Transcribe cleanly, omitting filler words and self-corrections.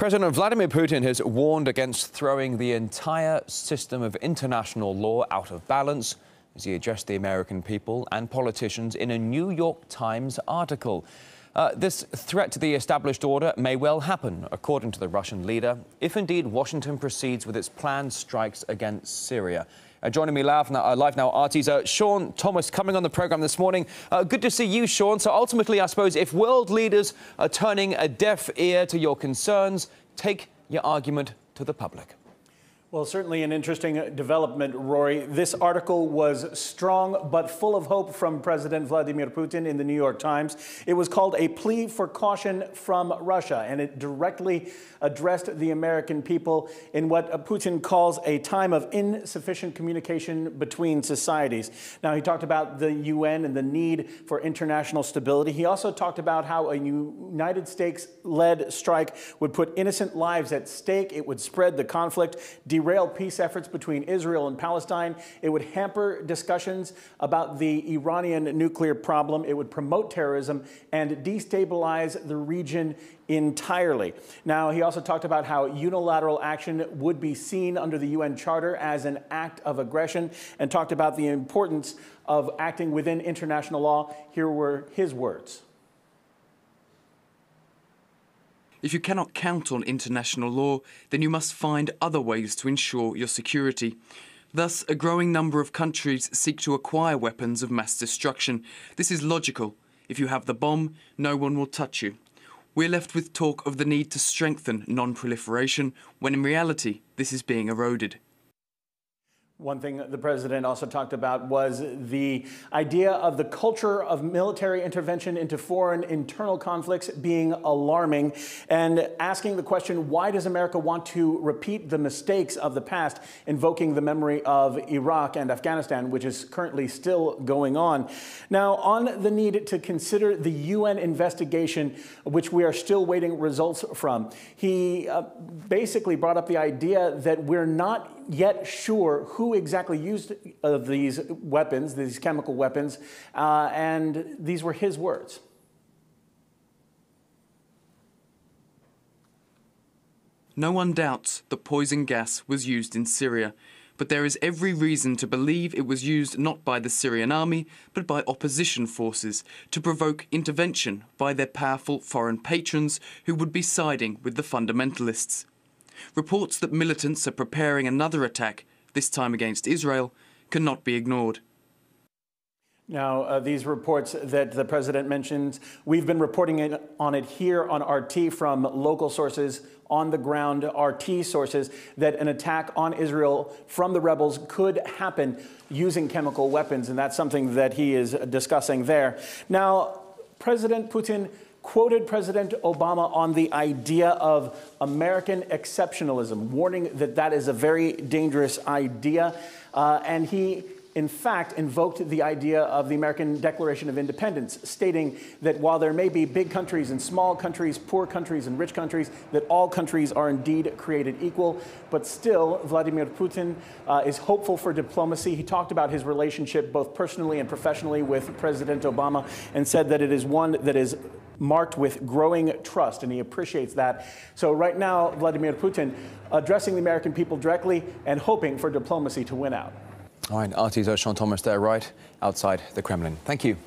President Vladimir Putin has warned against throwing the entire system of international law out of balance as he addressed the American people and politicians in a New York Times article. This threat to the established order may well happen, according to the Russian leader, if indeed Washington proceeds with its planned strikes against Syria. Joining me live now, RT's Sean Thomas coming on the programme this morning. Good to see you, Sean. So ultimately, I suppose, if world leaders are turning a deaf ear to your concerns, take your argument to the public. Well, certainly an interesting development, Rory. This article was strong but full of hope from President Vladimir Putin in the New York Times. It was called A Plea for Caution from Russia, and it directly addressed the American people in what Putin calls a time of insufficient communication between societies. Now, he talked about the UN and the need for international stability. He also talked about how a United States-led strike would put innocent lives at stake. It would spread the conflict, derail peace efforts between Israel and Palestine. It would hamper discussions about the Iranian nuclear problem. It would promote terrorism and destabilize the region entirely. Now, he also talked about how unilateral action would be seen under the UN Charter as an act of aggression, and talked about the importance of acting within international law. Here were his words. If you cannot count on international law, then you must find other ways to ensure your security. Thus, a growing number of countries seek to acquire weapons of mass destruction. This is logical. If you have the bomb, no one will touch you. We're left with talk of the need to strengthen non-proliferation, when in reality, this is being eroded. One thing the president also talked about was the idea of the culture of military intervention into foreign internal conflicts being alarming, and asking the question, why does America want to repeat the mistakes of the past, invoking the memory of Iraq and Afghanistan, which is currently still going on. Now, on the need to consider the UN investigation, which we are still waiting results from, he basically brought up the idea that we're not yet sure who exactly used these weapons, these chemical weapons, and these were his words. No one doubts that poison gas was used in Syria, but there is every reason to believe it was used not by the Syrian army, but by opposition forces to provoke intervention by their powerful foreign patrons who would be siding with the fundamentalists. Reports that militants are preparing another attack, this time against Israel, cannot be ignored. Now, these reports that the president mentions, we've been reporting on it here on RT from local sources, on the ground RT sources, that an attack on Israel from the rebels could happen using chemical weapons, and that's something that he is discussing there. Now, President Putin quoted President Obama on the idea of American exceptionalism, warning that that is a very dangerous idea. And he, in fact, invoked the idea of the American Declaration of Independence, stating that while there may be big countries and small countries, poor countries and rich countries, that all countries are indeed created equal. But still, Vladimir Putin is hopeful for diplomacy. He talked about his relationship both personally and professionally with President Obama, and said that it is one that is marked with growing trust, and he appreciates that. So right now, Vladimir Putin addressing the American people directly and hoping for diplomacy to win out. All right, RT's Sean Thomas there, right outside the Kremlin. Thank you.